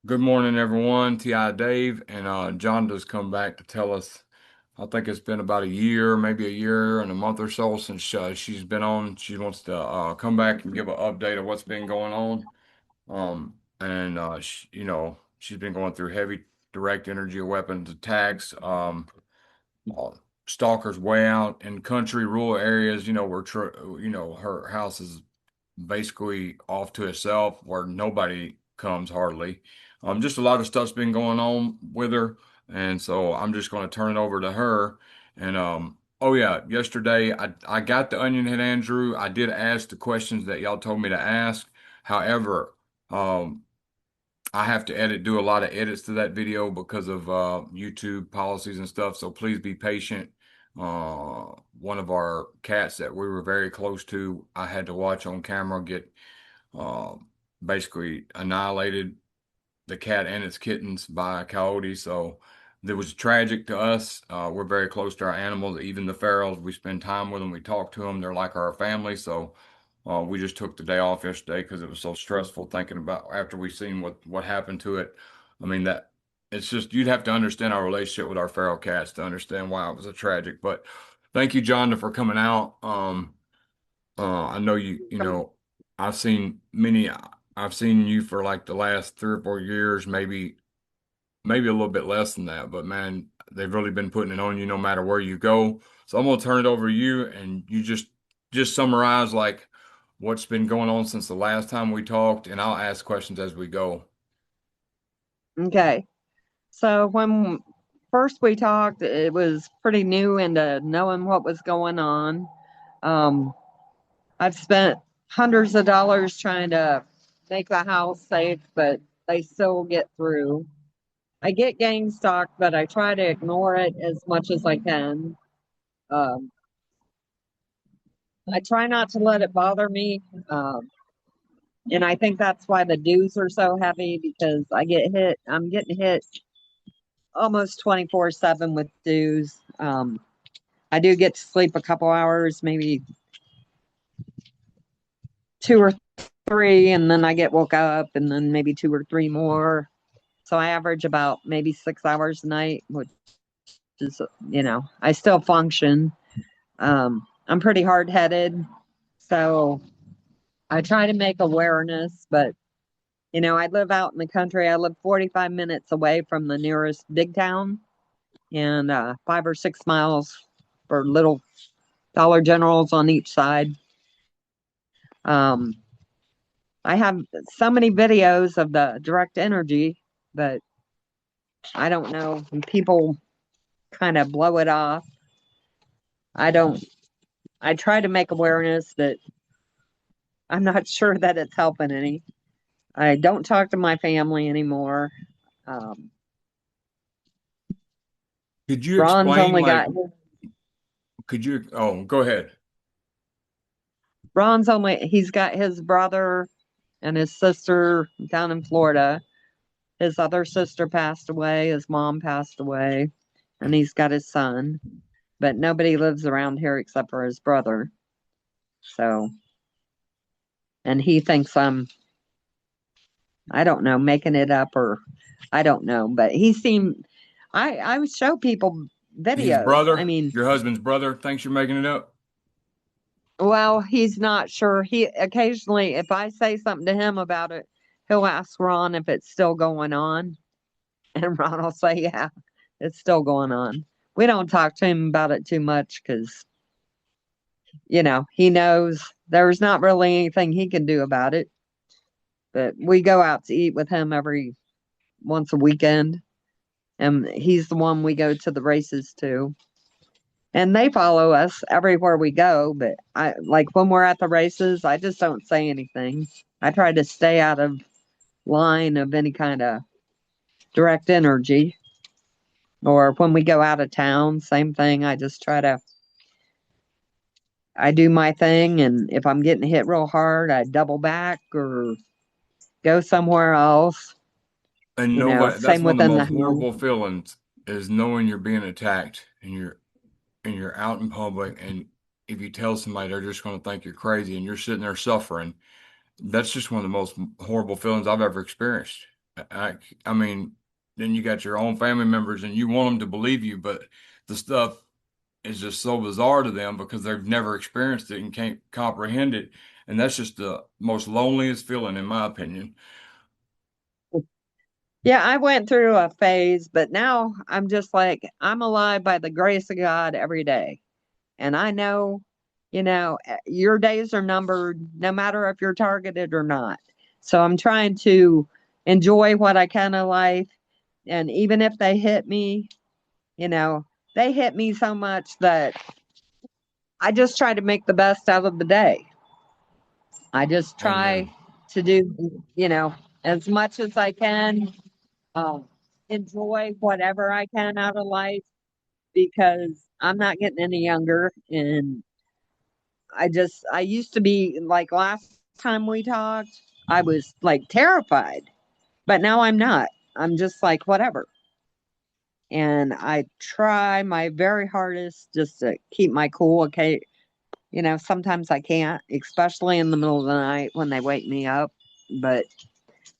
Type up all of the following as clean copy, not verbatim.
Good morning, everyone. T.I. Dave and Jonda's come back to tell us. I think it's been about a year, maybe a year and a month or so since she's been on. She wants to come back and give an update of what's been going on. She's been going through heavy direct energy weapons attacks. Uh, Stalkers way out in country, rural areas. Her house is basically off to itself where nobody comes hardly. Just a lot of stuff's been going on with her, and so I'm just going to turn it over to her. And oh yeah, yesterday I got the onion head Andrew. I did ask the questions that y'all told me to ask. However, um, I have to do a lot of edits to that video because of YouTube policies and stuff. So please be patient. One of our cats that we were very close to, I had to watch on camera get uh, basically annihilated, the cat and its kittens, by a coyote. So it was tragic to us. We're very close to our animals, even the ferals. We spend time with them. We talk to them. They're like our family. So we just took the day off yesterday because it was so stressful thinking about after we seen what happened to it. I mean that it's just you'd have to understand our relationship with our feral cats to understand why it was a tragic. But thank you, Jonda, for coming out. I know I've seen many. I've seen you for like the last 3 or 4 years, maybe a little bit less than that. But man, they've really been putting it on you no matter where you go. So I'm gonna turn it over to you, and you just summarize like what's been going on since the last time we talked, and I'll ask questions as we go. Okay. So when first we talked, it was pretty new into knowing what was going on. Um, I've spent hundreds of dollars trying to make the house safe, but they still get through. I get gang stalked, but I try to ignore it as much as I can. Um, I try not to let it bother me. Um, and I think that's why the dues are so heavy because I'm getting hit almost 24/7 with dues. I do get to sleep a couple hours, maybe two or three, and then I get woke up, and then maybe two or three more. So I average about maybe 6 hours a night, which is, I still function. I'm pretty hard headed. So I try to make awareness, but, I live out in the country. I live 45 minutes away from the nearest big town and 5 or 6 miles for little Dollar Generals on each side. Um, I have so many videos of the direct energy, but I don't know. People kind of blow it off. I don't, I try to make awareness that I'm not sure that it's helping any. I don't talk to my family anymore. Um, Could you Ron's explain only like? got Could you? Oh, go ahead. he's got his brother and his sister down in Florida. His other sister passed away, his mom passed away, and he's got his son. But nobody lives around here except for his brother. So, and he thinks I don't know, making it up or I don't know, but I would show people His videos. I brother, mean, your husband's brother, thinks you're making it up. well, he's not sure. He occasionally, if I say something to him about it, he'll ask Ron if it's still going on. And Ron will say, yeah, it's still going on. We don't talk to him about it too much because, he knows there's not really anything he can do about it. But we go out to eat with him every once a weekend. And he's the one we go to the races to. And they follow us everywhere we go. But I like when we're at the races, I just don't say anything. I try to stay out of line of any kind of direct energy. Or when we go out of town, same thing. I do my thing. And if I'm getting hit real hard, I double back or go somewhere else. And nobody, that's Same one of the within the most house. horrible feelings is knowing you're being attacked and you're out in public and if you tell somebody they're just going to think you're crazy and you're sitting there suffering. That's just one of the most horrible feelings I've ever experienced. I, I mean, then you got your own family members and you want them to believe you, but the stuff is just so bizarre to them because they've never experienced it and can't comprehend it. And that's just the most loneliest feeling, in my opinion. Yeah, I went through a phase, but now I'm just like, I'm alive by the grace of God every day. And I know, your days are numbered no matter if you're targeted or not. So I'm trying to enjoy what I can of life. And even if they hit me, you know, they hit me so much that I just try to make the best out of the day. I just try Amen. to do, as much as I can, um, enjoy whatever I can out of life because I'm not getting any younger. And I used to be like last time we talked, I was like terrified, but now I'm not. I'm just like, whatever. And I try my very hardest just to keep my cool. Okay. Sometimes I can't, especially in the middle of the night when they wake me up. But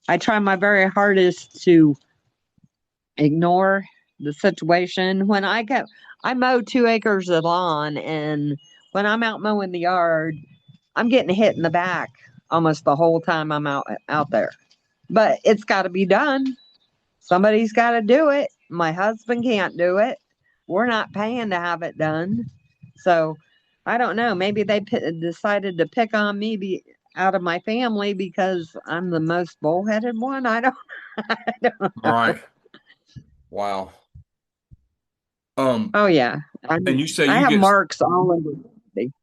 I try my very hardest to ignore the situation. I mow 2 acres of lawn, and when I'm out mowing the yard, I'm getting hit in the back almost the whole time I'm out there. But it's got to be done. Somebody's got to do it. My husband can't do it. We're not paying to have it done. So I don't know. Maybe they decided to pick on me out of my family because I'm the most bullheaded one. I don't. I don't All know. right. Wow. Um, Oh yeah, and you say I you have get, marks all over my body.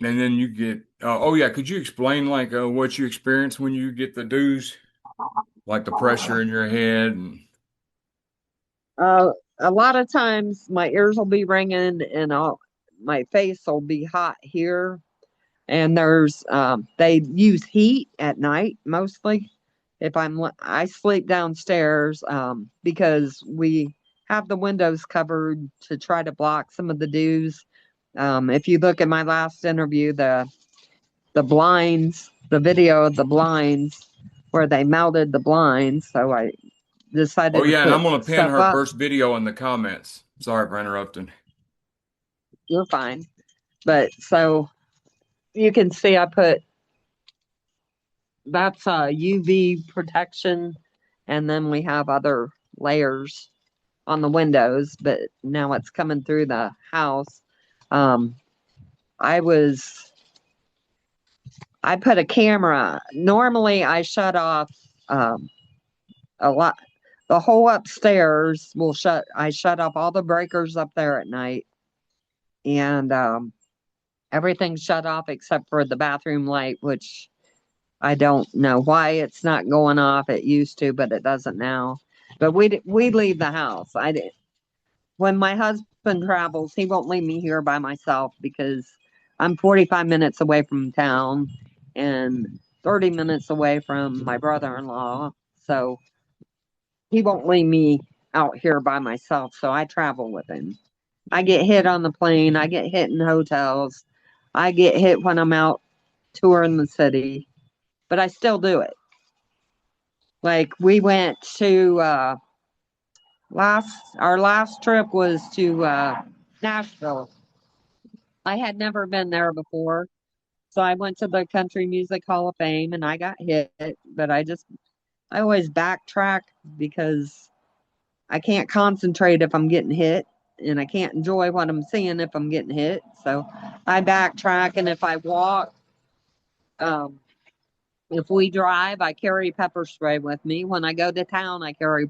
and then you get, oh yeah, could you explain like what you experience when you get the dues, like the pressure in your head and Uh, a lot of times my ears will be ringing and my face will be hot here. And they use heat at night mostly. I sleep downstairs, because we have the windows covered to try to block some of the dews. If you look at my last interview, the blinds, the video of the blinds where they melted the blinds. So I oh decided to yeah, and put I'm gonna pin stuff her up. first video in the comments. Sorry for interrupting. You're fine. But so you can see I put that's UV protection, and then we have other layers on the windows, but now it's coming through the house. Um, I was I put a camera. Normally, I shut off um, a lot. The whole upstairs will shut. I shut off all the breakers up there at night, and everything's shut off except for the bathroom light, which I don't know why it's not going off. It used to, but it doesn't now. But we leave the house. I did when my husband travels, he won't leave me here by myself because I'm 45 minutes away from town and 30 minutes away from my brother-in-law. So he won't leave me out here by myself. So I travel with him. I get hit on the plane. I get hit in hotels. I get hit when I'm out touring the city, but I still do it. Like we went to our last trip was to Nashville. I had never been there before. So I went to the Country Music Hall of Fame and I got hit, but I always backtrack because I can't concentrate if I'm getting hit and I can't enjoy what I'm seeing if I'm getting hit. So I backtrack, and if I walk, um, if we drive, I carry pepper spray with me. When I go to town, I carry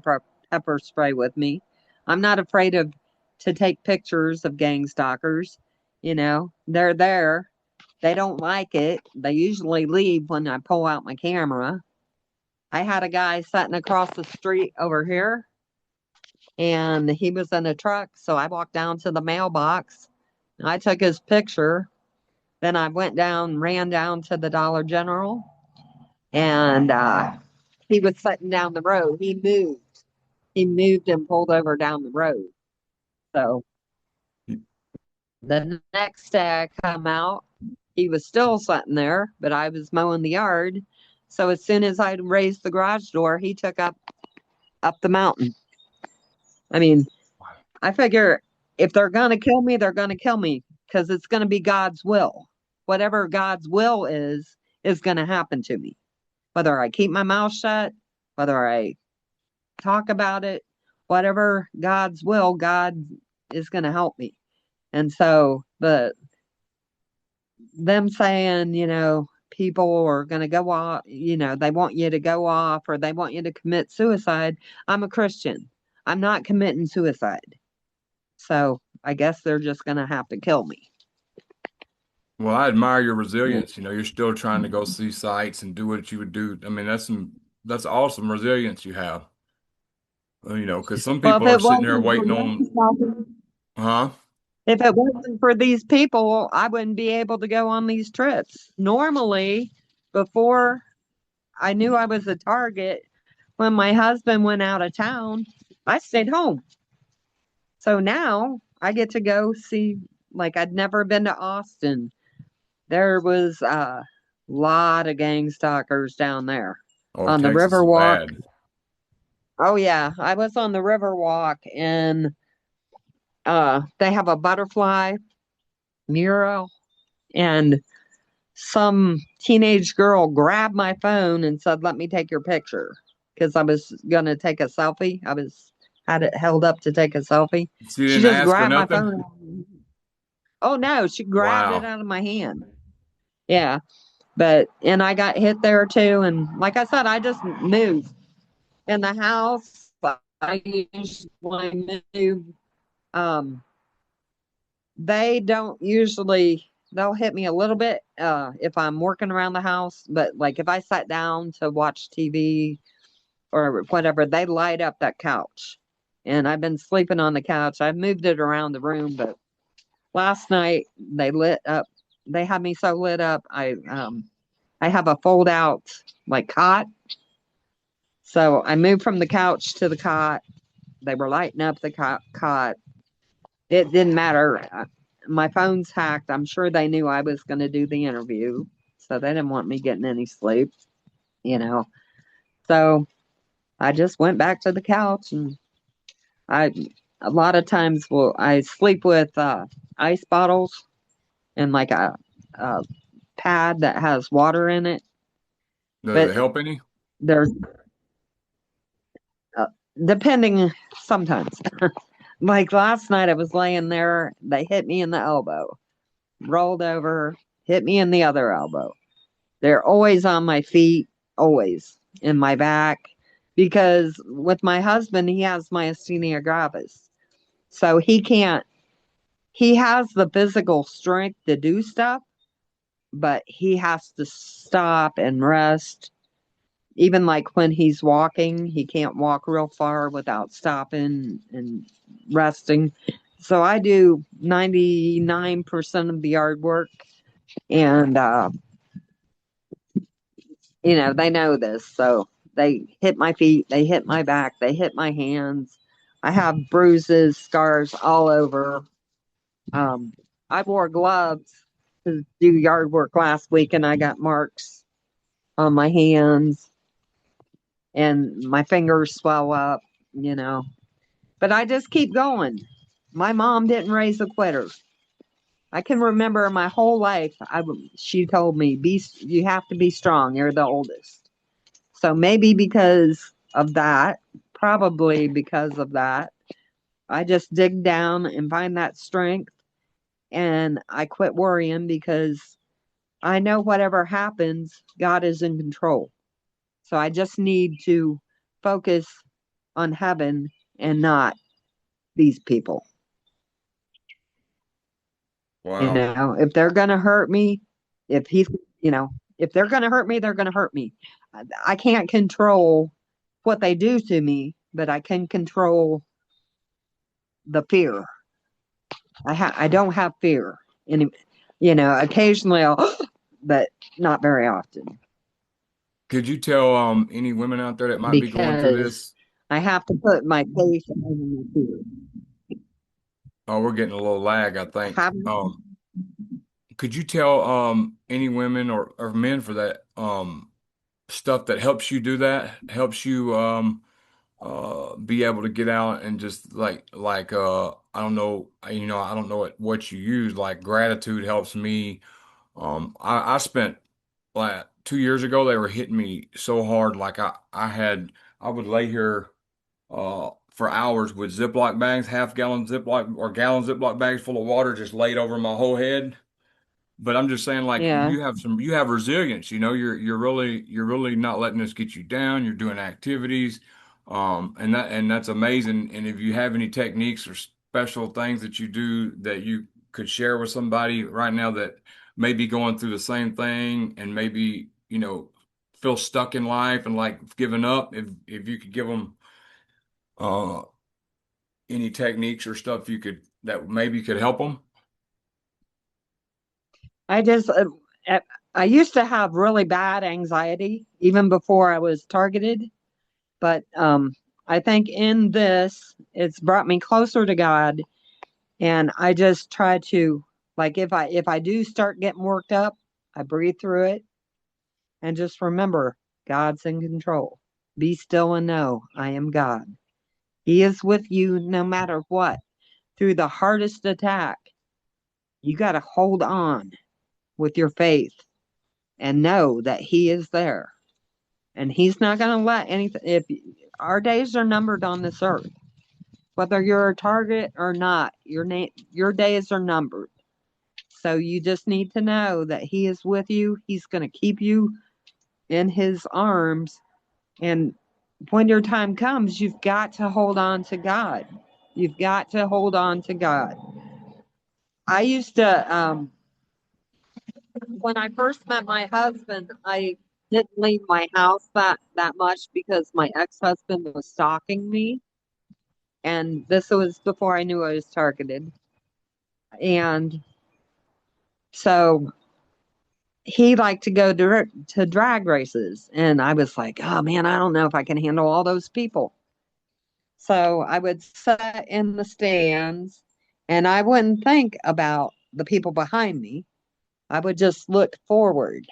pepper spray with me. I'm not afraid of to take pictures of gang stalkers. They're there. They don't like it. They usually leave when I pull out my camera. I had a guy sitting across the street over here, and he was in a truck. So I walked down to the mailbox. I took his picture. Then I ran down to the Dollar General, and he was sitting down the road. He moved. He moved and pulled over down the road. So the next day I come out, he was still sitting there, but I was mowing the yard. So as soon as I raised the garage door, he took up the mountain. I mean, I figure if they're gonna kill me, they're gonna kill me because it's gonna be God's will. Whatever God's will is gonna happen to me. Whether I keep my mouth shut, whether I talk about it, whatever God's will, God is gonna help me. And so them saying, people are going to go off, they want you to go off or they want you to commit suicide. I'm a Christian. I'm not committing suicide. So I guess they're just going to have to kill me. Well, I admire your Yeah. resilience. You're still trying to go see sights and do what you would do. I mean, that's awesome resilience you have. Because some Well, if people are it sitting there wasn't for waiting on, them, huh? if it wasn't for these people, I wouldn't be able to go on these trips. Normally, before I knew I was a target, when my husband went out of town, I stayed home. So now I get to go see, like, I'd never been to Austin. There was a lot of gang stalkers down there Oh, on the Texas is Riverwalk. bad. Oh yeah, I was on the Riverwalk and they have a butterfly mural and some teenage girl grabbed my phone and said, "Let me take your picture." Because I was gonna take a selfie. Had it held up to take a selfie. So you She didn't just ask or grabbed my nothing? phone. Oh no, she grabbed it Wow. out of my hand. Yeah. And I got hit there too. And like I said, I just moved in the house. I usually move. Um, they don't usually, they'll hit me a little bit if I'm working around the house. But like if I sat down to watch TV or whatever, they light up that couch. And I've been sleeping on the couch. I've moved it around the room, but last night they lit up. They had me so lit up. I have a fold out like cot. So I moved from the couch to the cot. They were lighting up the cot. It didn't matter. My phone's hacked. I'm sure they knew I was going to do the interview. So they didn't want me getting any sleep, you know. So I just went back to the couch and I, a lot of times, I sleep with ice bottles and like a pad that has water in it. Does But it help any? there's, uh, depending sometimes. Like last night, I was laying there. They hit me in the elbow, rolled over, hit me in the other elbow. They're always on my feet, always in my back. Because with my husband, he has myasthenia gravis. So he has the physical strength to do stuff, but he has to stop and rest. Even like when he's walking, he can't walk real far without stopping and resting. So I do 99% of the yard work. And, they know this. So they hit my feet, they hit my back, they hit my hands. I have bruises, scars all over. Um, I wore gloves to do yard work last week and I got marks on my hands and my fingers swell up, you know. But I just keep going. My mom didn't raise a quitter. I can remember my whole life. She told me, you have to be strong. You're the oldest." So maybe because of that, probably because of that, I just dig down and find that strength, and I quit worrying because I know whatever happens, God is in control. So I just need to focus on heaven and not these people. Wow. If they're going to hurt me, if he's, you know, if they're going to hurt me, they're going to hurt me. I can't control what they do to me, but I can control the fear. I don't have fear. And, occasionally I'll, but not very often Could you tell any women out there that might be going through because this? I have to put my faith in the fear. Oh, we're getting a little lag, I think. Have, Could you tell any women or men for that stuff that helps you do that, helps you be able to get out and just I don't know, I don't know what you use. Like gratitude helps me. I spent like 2 years ago, they were hitting me so hard. Like I would lay here for hours with Ziploc bags, half gallon Ziploc or gallon Ziploc bags full of water just laid over my whole head. But I'm just saying, like Yeah. you have resilience. You're really not letting this get you down. You're doing activities, and that's amazing. And if you have any techniques or special things that you do that you could share with somebody right now that may be going through the same thing and maybe feel stuck in life and like giving up, if you could give them uh any techniques or stuff you could that maybe could help them. I just, uh, I used to have really bad anxiety even before I was targeted, but I think in this, it's brought me closer to God, and I just try to, like, if I do start getting worked up, I breathe through it and just remember God's in control. Be still and know I am God. He is with you no matter what. Through the hardest attack, you got to hold on with your faith and know that He is there. And He's not going to let anything, if our days are numbered on this earth, whether you're a target or not, your days are numbered. So you just need to know that He is with you. He's going to keep you in His arms. And when your time comes, you've got to hold on to God. You've got to hold on to God. I used to, when I first met my husband, I didn't leave my house that much because my ex-husband was stalking me, and this was before I knew I was targeted. And so he liked to go to drag races, and I was like, oh man, I don't know if I can handle all those people. So I would sit in the stands, and I wouldn't think about the people behind me. I would just look forward.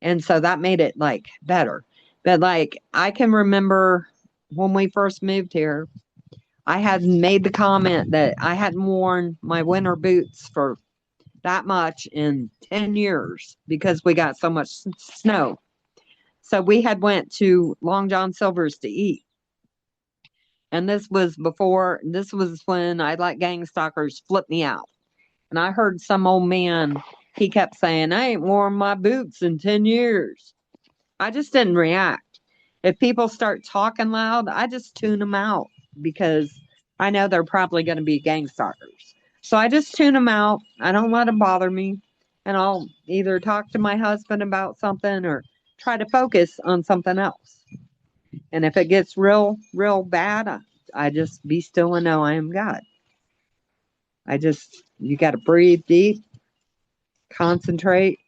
And so that made it like better. But like I can remember when we first moved here, I had made the comment that I hadn't worn my winter boots for that much in 10 years because we got so much snow. So we had went to Long John Silver's to eat. And this was when I let gang stalkers flip me out. And I heard some old man, he kept saying, I ain't worn my boots in 10 years. I just didn't react. If people start talking loud, I just tune them out because I know they're probably going to be gang stalkers. So I just tune them out. I don't let them bother me. And I'll either talk to my husband about something or try to focus on something else. And if it gets real bad, I just be still and know I am God. You got to breathe deep, concentrate,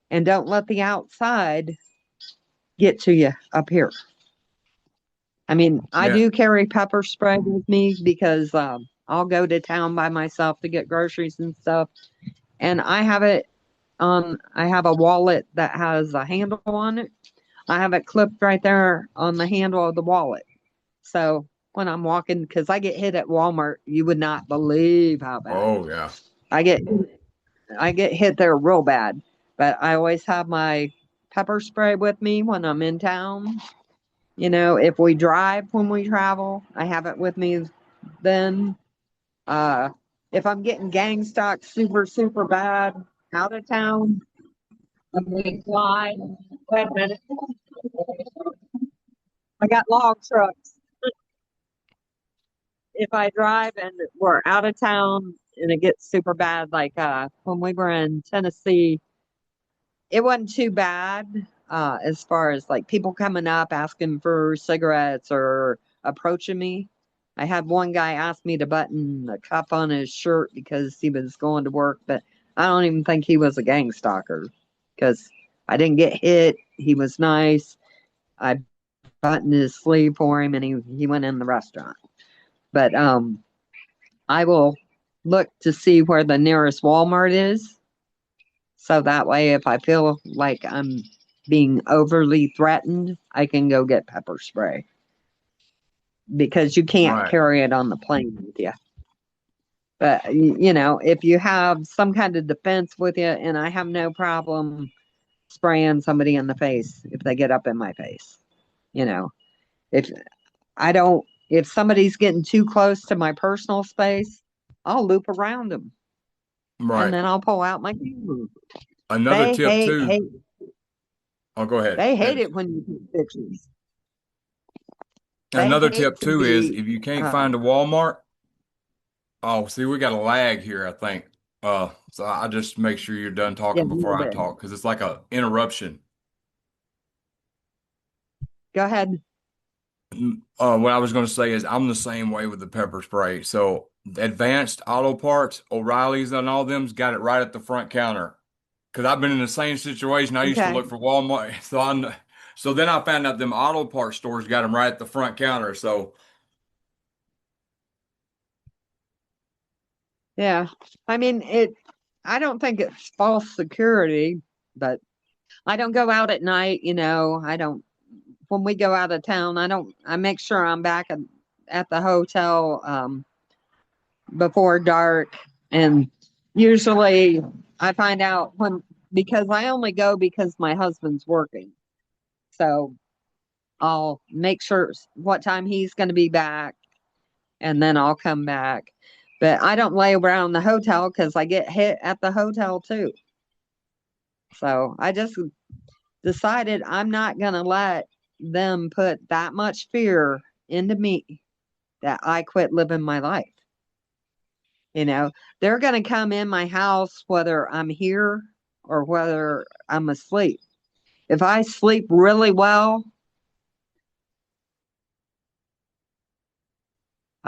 and don't let the outside get to you up here. I mean, I Yeah. do carry pepper spray with me because I'll go to town by myself to get groceries and stuff. And I have a wallet that has a handle on it. I have it clipped right there on the handle of the wallet. So when I'm walking, because I get hit at Walmart, you would not believe how bad. Oh yeah. I get I get hit there real bad. But I always have my pepper spray with me when I'm in town. You know, if we drive when we travel, I have it with me then. Uh, if I'm getting gang stalked super bad out of town, and we fly. Wait a minute. I got log trucks. If I drive and we're out of town and it gets super bad, like when we were in Tennessee, it wasn't too bad as far as like people coming up asking for cigarettes or approaching me. I had one guy ask me to button a cuff on his shirt because he was going to work, but I don't even think he was a gang stalker because I didn't get hit. He was nice. I buttoned his sleeve for him and he went in the restaurant. But I will look to see where the nearest Walmart is. So that way, if I feel like I'm being overly threatened, I can go get pepper spray because you can't Right. carry it on the plane with you. But if you have some kind of defense with you, and I have no problem spraying somebody in the face if they get up in my face. You know, if I don't, if somebody's getting too close to my personal space, I'll loop around them and Right. then I'll pull out my camera. Another They tip hate, too. hate, Oh, go ahead. they hate it when you take pictures. They Another hate tip to too is be, if you can't uh, find a Walmart, oh, see, we got a lag here, I think. So I just make sure you're done yeah, a talking little before I bit. talk because it's like a interruption. Go ahead. What I was going to say is I'm the same way with the pepper spray. So Advanced Auto Parts, O'Reilly's and all them's got it right at the front counter. Because I've been in the same situation. I used to Okay. look for Walmart. So then I found out them auto parts stores got them right at the front counter. So Yeah. I mean, I don't think it's false security, but I don't go out at night, I don't, when we go out of town, I make sure I'm back at the hotel before dark. And usually I find out because I only go because my husband's working. So I'll make sure what time he's going to be back and then I'll come back. But I don't lay around the hotel because I get hit at the hotel too. So I just decided I'm not going to let them put that much fear into me that I quit living my life. They're going to come in my house whether I'm here or whether I'm asleep. If I sleep really well,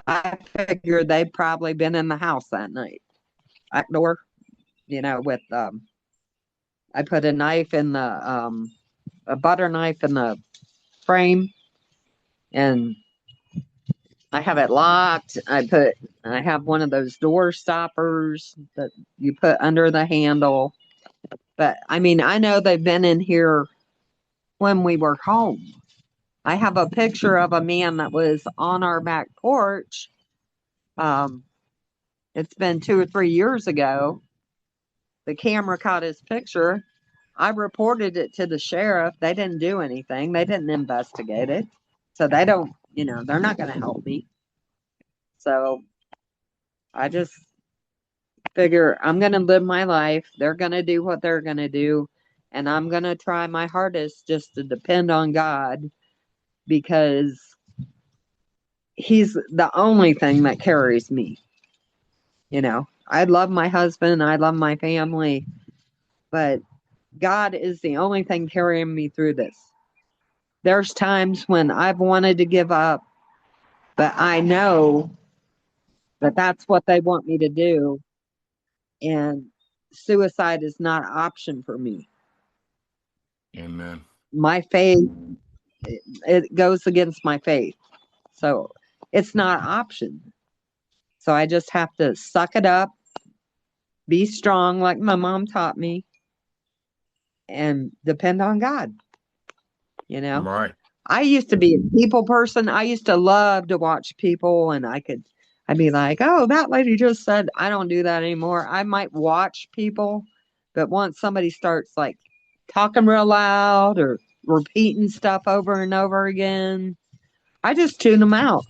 I figure they've probably been in the house that night. Back door, with I put a knife in a butter knife in the frame, and I have it locked. I have one of those door stoppers that you put under the handle. But I mean, I know they've been in here when we were home. I have a picture of a man that was on our back porch. Um, it's been 2 or 3 years ago. The camera caught his picture. I reported it to the sheriff. They didn't do anything. They didn't investigate it. So they don't, they're not going to help me. So I just figure I'm going to live my life. They're going to do what they're going to do. And I'm going to try my hardest just to depend on God because He's the only thing that carries me. I love my husband, I love my family, but God is the only thing carrying me through this. There's times when I've wanted to give up, but I know that that's what they want me to do. And suicide is not an option for me. amen. My faith, it goes against my faith. So it's not an option. So I just have to suck it up, be strong like my mom taught me, and depend on God. You know, Right. I used to be a people person. I used to love to watch people, and I'd be like, oh, that lady just said, I don't do that anymore. I might watch people, but once somebody starts like talking real loud or repeating stuff over and over again, I just tune them out.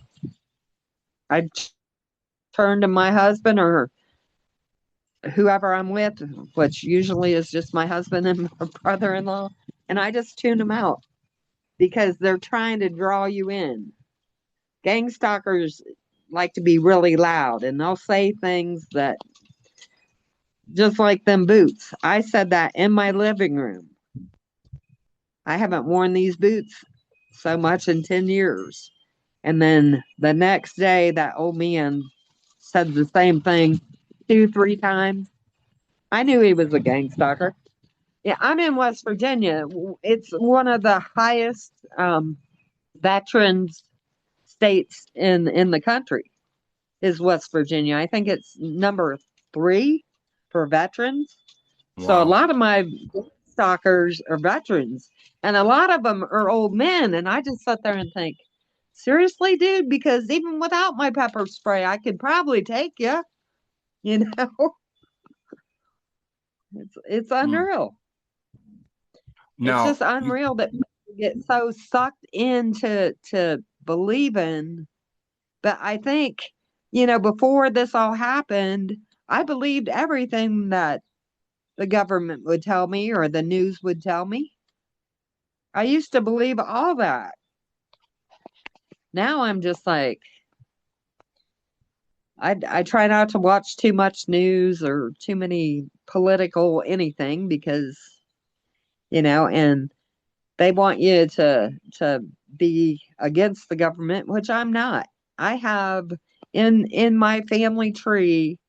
I turn to my husband or whoever I'm with, which usually is just my husband and my brother in law, and I just tune them out because they're trying to draw you in. Gang stalkers like to be really loud and they'll say things that just like them boots. I said that in my living room. I haven't worn these boots so much in 10 years. And then the next day, that old man said the same thing 2, 3 times. I knew he was a gang stalker. Yeah, I'm in West Virginia. It's one of the highest veterans states in the country is West Virginia. I think it's number 3 for veterans. So a Wow. lot of my stalkers are veterans, and a lot of them are old men. And I just sit there and think, seriously, dude, because even without my pepper spray, I could probably take you. You know, it's Mm. unreal. It's just Now, unreal that people get so sucked into to believing. But I think, before this all happened, I believed everything that the government would tell me or the news would tell me. I used to believe all that. Now I'm just like, I try not to watch too much news or too many political anything because, and they want you to be against the government, which I'm not. I have in my family tree,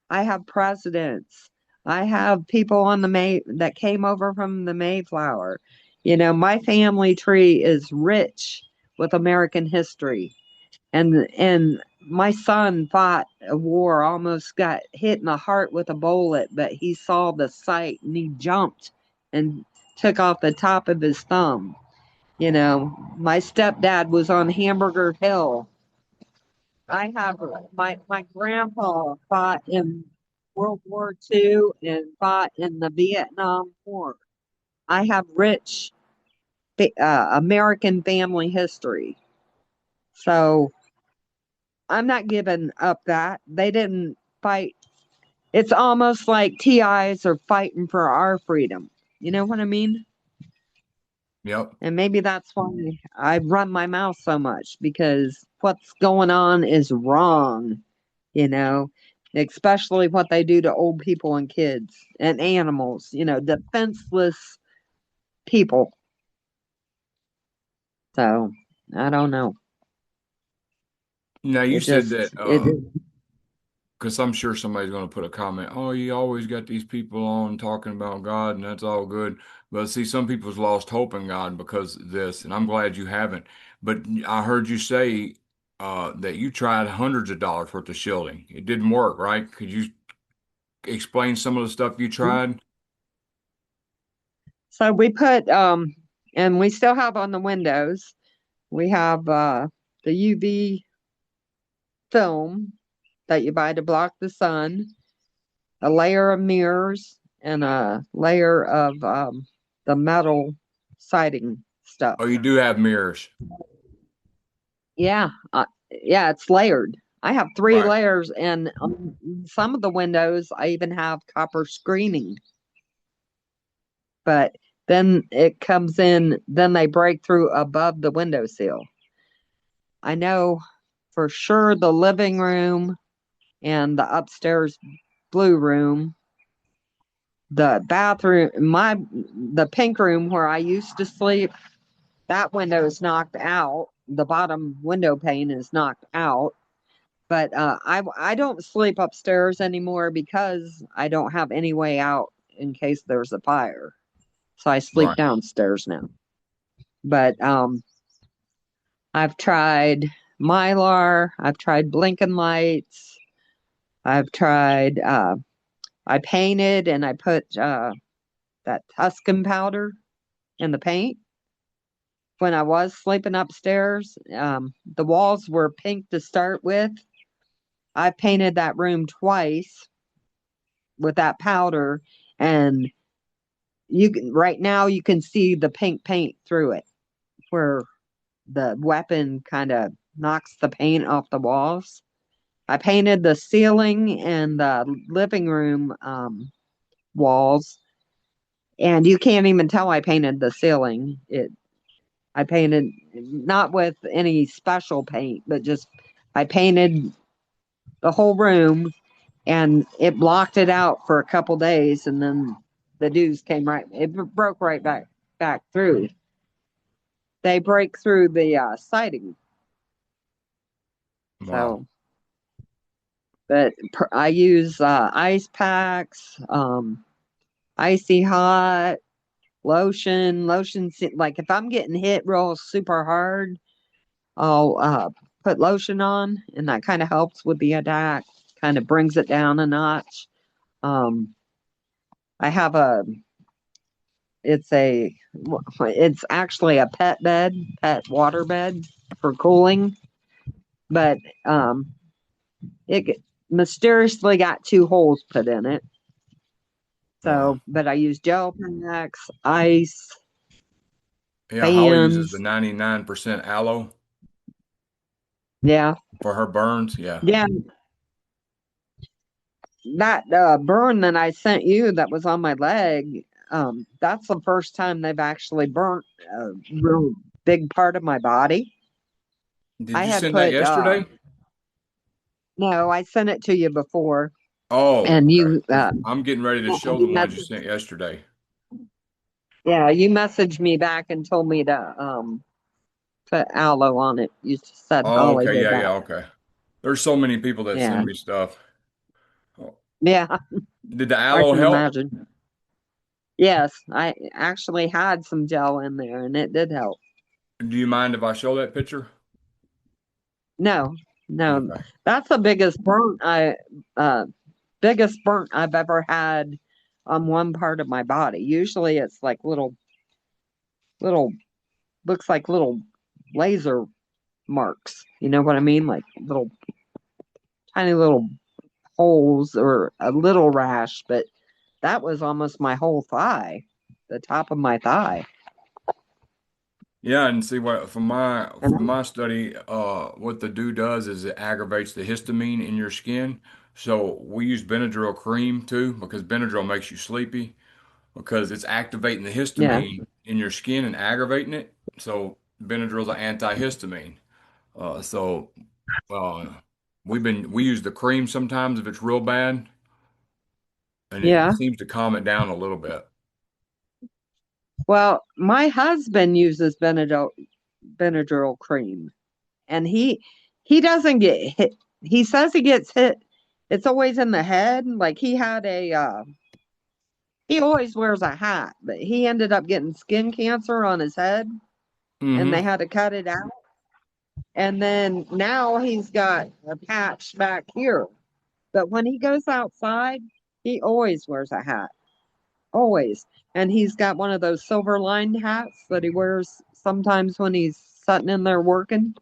I have presidents. I have people on the May that came over from the Mayflower. My family tree is rich with American history. And my son fought a war, almost got hit in the heart with a bullet, but he saw the sight and he jumped and took off the top of his thumb. My stepdad was on Hamburger Hill. I have my grandpa fought in World War II and fought in the Vietnam War. I have rich American family history. So I'm not giving up that. They didn't fight. It's almost like TIs are fighting for our freedom. You know what I mean? yep. And maybe that's why I run my mouth so much because what's going on is wrong, you know, especially what they do to old people and kids and animals, defenseless people. So I don't know. Now you It said just, that it, because I'm sure somebody's going to put a comment, oh, you always got these people on talking about God, and that's all good. But see, some people's lost hope in God because of this, and I'm glad you haven't. But I heard you say that you tried hundreds of dollars worth of shielding. It didn't work, right? Could you explain some of the stuff you tried? so we put, and we still have on the windows, we have the UV film that you buy to block the sun, a layer of mirrors, and a layer of the metal siding stuff. Oh, you do have mirrors, Yeah, yeah, it's layered. I have three right? layers, and on some of the windows, I even have copper screening. But then it comes in, then they break through above the window sill. I know for sure the living room and the upstairs blue room, the bathroom, the pink room where I used to sleep, that window is knocked out. The bottom window pane is knocked out. But I don't sleep upstairs anymore because I don't have any way out in case there's a fire. So I sleep Right. downstairs now. But I've tried Mylar, I've tried blinking lights, I've tried I painted and I put that Tuscan powder in the paint when I was sleeping upstairs. The walls were pink to start with. I painted that room twice with that powder, and right now you can see the pink paint through it, where the weapon kind of knocks the paint off the walls. I painted the ceiling and the living room walls, and you can't even tell I painted the ceiling. I painted not with any special paint, but just I painted the whole room and it blocked it out for a couple days and then the dews came right it broke right back through. They break through the siding. Wow. So but I use ice packs, icy hot, lotion. Like if I'm getting hit real super hard, I'll put lotion on, and that kind of helps with the attack, kind of brings it down a notch. Um, I have it's actually a pet water bed for cooling, but um, mysteriously got two holes put in it. Uh, So, but I use gel packs, ice, yeah, Holly uses the fans. 99% aloe Yeah, for her burns. Yeah. yeah. That burn that I sent you that was on my leg, that's the first time they've actually burnt a real big part of my body. Did I you had send that put, yesterday? no, I sent it to you before, Oh, and okay. Because I'm getting ready to show the you ones you messaged, sent yesterday. yeah, you messaged me back and told me to put aloe on it. You said Oh, Holly okay. did Yeah, yeah, that. okay. There's so many people that Yeah, send me stuff. Oh, yeah, did the I aloe can help? imagine. Yes, I actually had some gel in there, and it did help. Do you mind if I show that picture? No, no, Okay. that's the uh biggest burnt I've ever had on one part of my body. Usually it's like little looks like little laser marks. You know what I mean? Like little tiny little holes or a little rash, but that was almost my whole thigh, the top of my thigh. Yeah, and see what And from my study, what the dew does is it aggravates the histamine in your skin. So we use Benadryl cream too because Benadryl makes you sleepy because it's activating the yeah, histamine in your skin and aggravating it. So Benadryl's an antihistamine. So uh, we use the cream sometimes if it's real bad, and it yeah. seems to calm it down a little bit. Well, my husband uses Benadryl cream, and he doesn't get hit. He says he gets hit. It's always in the head. Like he always wears a hat, but he ended up getting skin cancer on his head, and they Hmm. had to cut it out. And then now he's got a patch back here. But when he goes outside, he always wears a hat, always. And he's got one of those silver lined hats that he wears sometimes when he's sitting in there working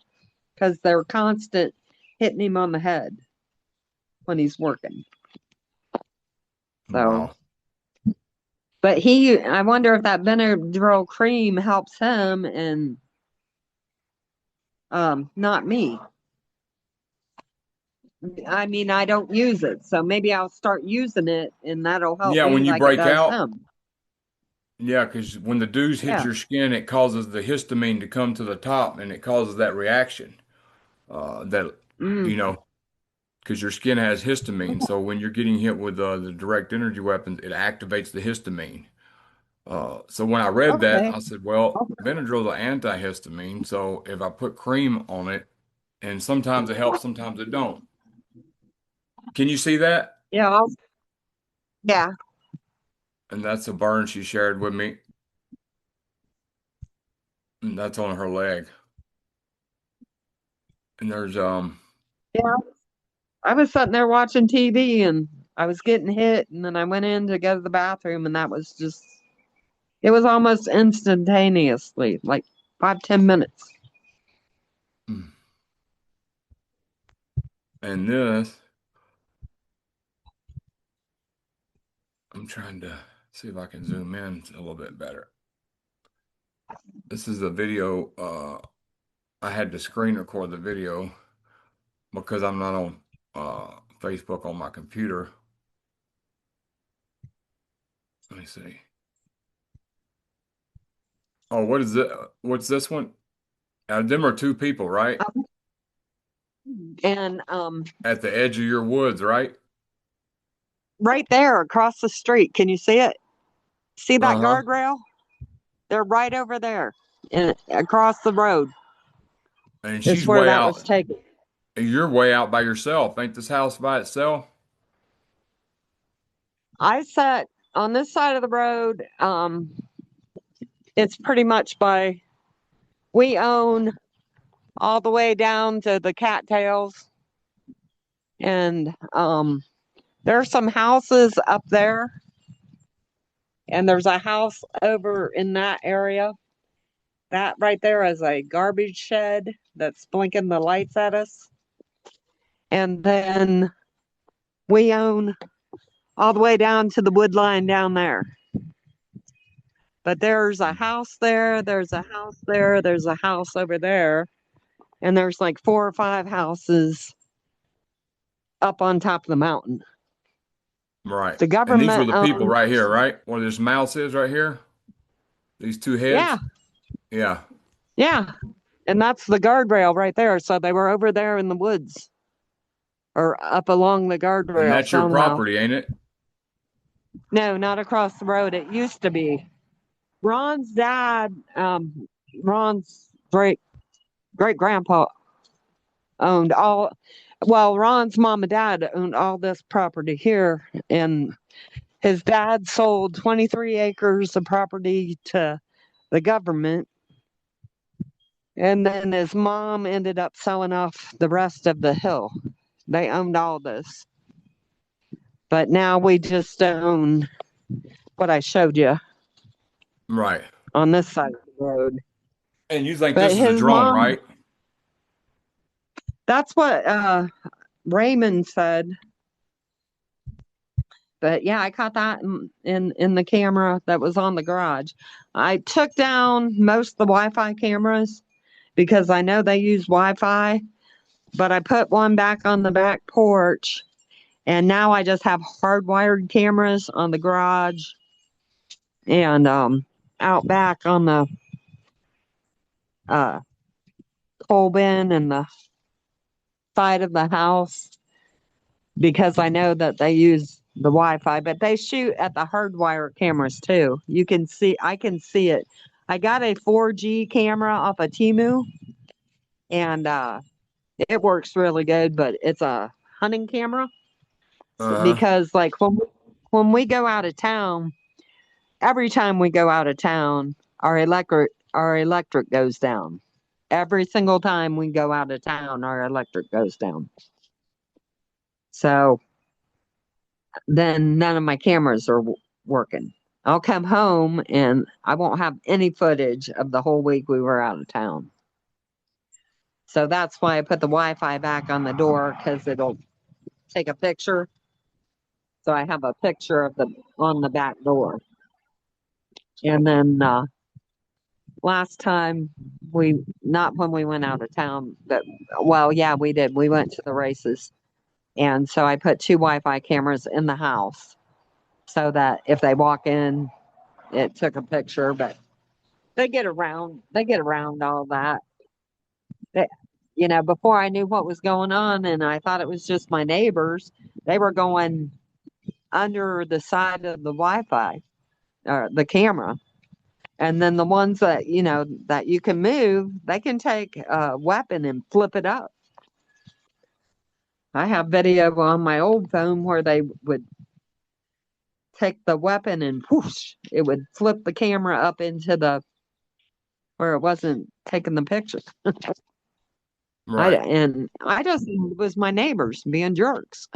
because they're constant hitting him on the head when he's working. So, Wow. but I wonder if that Benadryl cream helps him and not me. I mean, I don't use it, so maybe I'll start using it and that'll help Yeah, me when you like it break does out, him. yeah, because when the dews hit Yeah. your skin, it causes the histamine to come to the top, and it causes that reaction. That Mm, you know, because your skin has histamine, so when you're getting hit with the direct energy weapons, it activates the histamine. So when I read that, okay. I said, well, Benadryl's an antihistamine, so if I put cream on it, and sometimes it helps, sometimes it don't. Can you see that? Yeah. Yeah. And that's a burn she shared with me, and that's on her leg. And there's Yeah. I was sitting there watching TV and I was getting hit, and then I went in to go to the bathroom, and that was just, it was almost instantaneously, like 5, 10 minutes. and this, I'm trying to see if I can zoom in a little bit better. This is a video. I had to screen record the video because I'm not on Facebook on my computer. Let me see. Oh, what is it? What's this one? Them are two people, right? And At the edge of your woods, right? right there across the street, can you see it? See that Uh-huh. guardrail? They're right over there and across the road And is she's where way that was out. taken. You're way out by yourself. Ain't this house by itself? I sat on this side of the road. It's pretty much we own all the way down to the cattails. And there's some houses up there. And there's a house over in that area. That right there is a garbage shed that's blinking the lights at us. And then we own all the way down to the wood line down there. But there's a house there, there's a house there, there's a house over there, and there's like 4 or 5 houses up on top of the mountain. Right. The And these were government the people owns, right here, right? Where this mouse is right here. These two yeah, heads. Yeah. yeah. And that's the guardrail right there. So they were over there in the woods or up along the And guardrail that's your somehow. property, ain't it? No, not across the road. It used to be. Ron's dad, Ron's great grandpa owned all, well, Ron's mom and dad owned all this property here. And his dad sold 23 acres of property to the government. And then his mom ended up selling off the rest of the hill. They owned all this. But now we just own what I showed you Right. on this side of the road. And you think But this is a his drone, mom, right? that's what Raymond said. But yeah, I caught that in the camera that was on the garage. I took down most of the Wi-Fi cameras because I know they use Wi-Fi, but I put one back on the back porch, and now I just have hardwired cameras on the garage and out back on the uh, coal bin and the side of the house because I know that they use the Wi-Fi, but they shoot at the hardwire cameras too. You can see, I can see it. I got a 4G camera off of Timu, and it works really good, but it's a hunting camera. Uh-huh. Because like when we go out of town, every time we go out of town, our electric goes down. Every single time we go out of town, our electric goes down. So then none of my cameras are working. I'll come home and I won't have any footage of the whole week we were out of town. So that's why I put the Wi-Fi back on the door because it'll take a picture. So I have a picture of the on the back door. And then last time we not when we went out of town, but well, yeah, we did. We went to the races. And so I put 2 Wi-Fi cameras in the house so that if they walk in, it took a picture, but they get around all that. They, before I knew what was going on and I thought it was just my neighbors, they were going under the side of the Wi-Fi or the camera. And then the ones that, that you can move, they can take a weapon and flip it up. I have video on my old phone where they would take the weapon and whoosh, it would flip the camera up into the where it wasn't taking the picture. Right. I just it was my neighbors being jerks.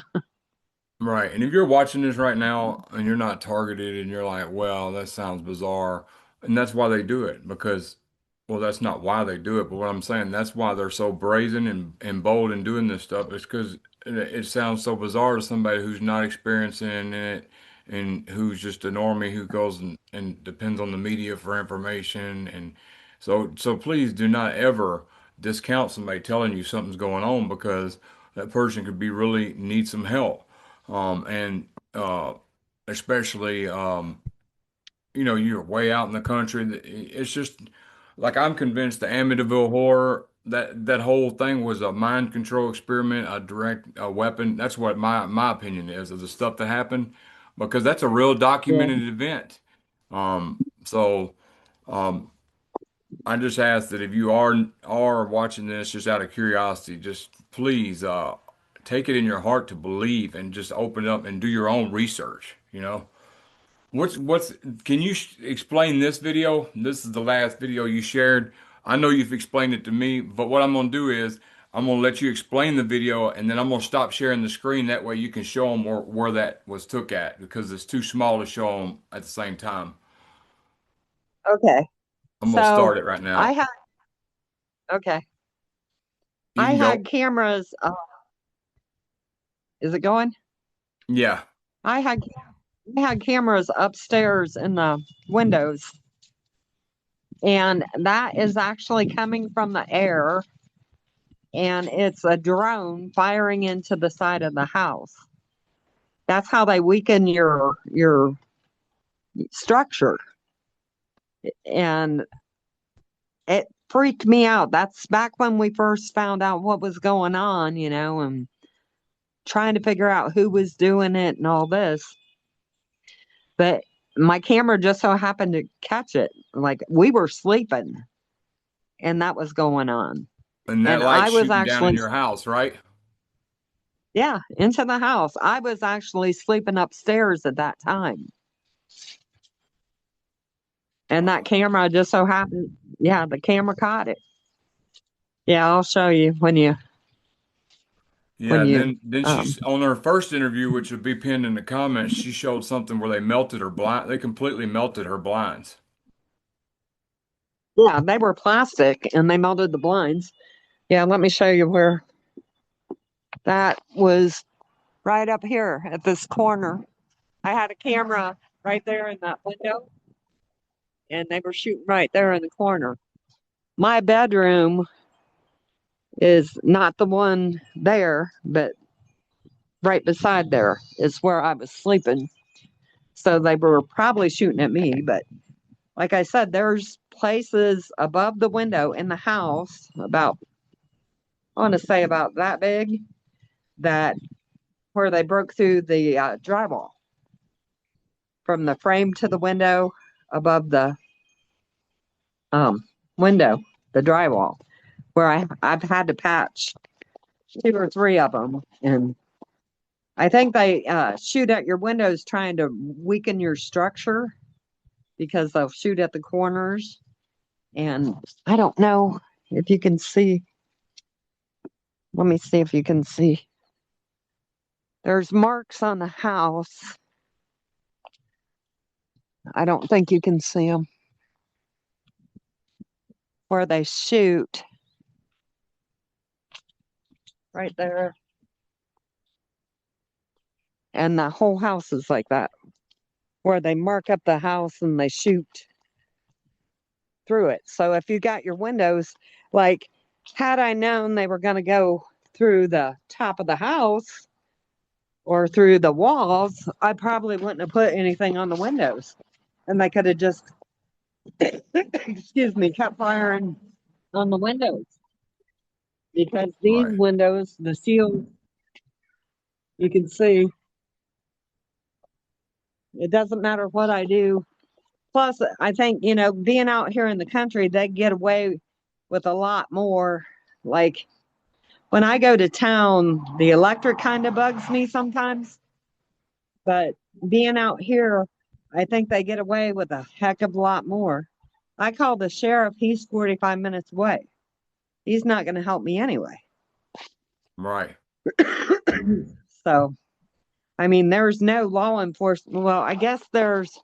Right. And if you're watching this right now and you're not targeted and you're like, well, that sounds bizarre. And that's why they do it because, well, that's not why they do it. But what I'm saying, that's why they're so brazen and bold in doing this stuff. It's because it sounds so bizarre to somebody who's not experiencing it and who's just a normie who goes and depends on the media for information. And so please do not ever discount somebody telling you something's going on because that person could be really need some help and especially you're way out in the country. It's just like I'm convinced the Amityville horror that whole thing was a mind control experiment, a weapon. That's what my opinion is of the stuff that happened because that's a real Yeah. documented event. So um, I just ask that if you are watching this just out of curiosity, just please take it in your heart to believe and just open up and do your own research, you know. What's can you explain this video? This is the last video you shared. I know you've explained it to me, but what I'm going to do is I'm gonna let you explain the video, and then I'm gonna stop sharing the screen. That way you can show them where that was took at, because it's too small to show them at the same time. Okay. I'm gonna So start it right I now. had, okay. You I can go. had cameras. Is it going? Yeah. I had, I had cameras upstairs in the windows, and that is actually coming from the air, and it's a drone firing into the side of the house. That's how they weaken your structure. And it freaked me out. That's back when we first found out what was going on, and trying to figure out who was doing it and all this. But my camera just so happened to catch it. Like we were sleeping and that was going on. And that And light's I was shooting down in actually, your house, right? yeah, into the house. I was actually sleeping upstairs at that time. And that Wow. camera just so happened, yeah, the camera caught it. Yeah, I'll show you Yeah, when and you then um she's on her first interview, which would be pinned in the comments. She showed something where they melted her blind. They completely melted her blinds. yeah, they were plastic and they melted the blinds. Yeah, let me show you where that was, right up here at this corner. I had a camera right there in that window and they were shooting right there in the corner. My bedroom is not the one there, but right beside there is where I was sleeping. So they were probably shooting at me. But like I said, there's places above the window in the house about, I want to say about that big, that where they broke through the drywall from the frame to the window above the um, window, the drywall, where I've had to patch two or three of them. And I think they shoot at your windows trying to weaken your structure because they'll shoot at the corners. And I don't know if you can see. Let me see if you can see. There's marks on the house. I don't think you can see them where they shoot right there. And the whole house is like that, where they mark up the house and they shoot through it. So if you got your windows, like, had I known they were going to go through the top of the house or through the walls, I probably wouldn't have put anything on the windows. And they could have just, excuse me, kept firing on the windows because these Right. windows, the seal, you can see it doesn't matter what I do. Plus, I think, being out here in the country, they get away with a lot more. Like when I go to town, the electric kind of bugs me sometimes. But being out here, I think they get away with a heck of a lot more. I call the sheriff, he's 45 minutes away. He's not going to help me anyway. Right. So, I mean, there's no law enforcement. Well, I guess there's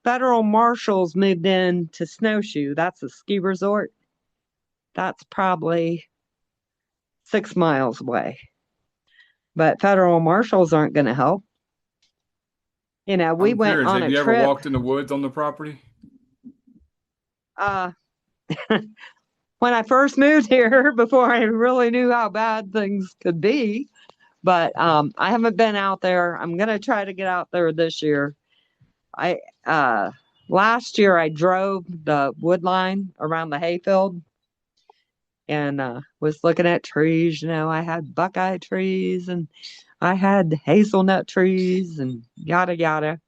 federal marshals moved in to Snowshoe. That's a ski resort. That's probably 6 miles away. But federal marshals aren't going to help. We I'm went curious, on have a you ever trip. walked in the woods on the property? Uh, when I first moved here, before I really knew how bad things could be, but I haven't been out there. I'm gonna try to get out there this year. I last year I drove the wood line around the hayfield and was looking at trees. I had buckeye trees and I had hazelnut trees and yada yada.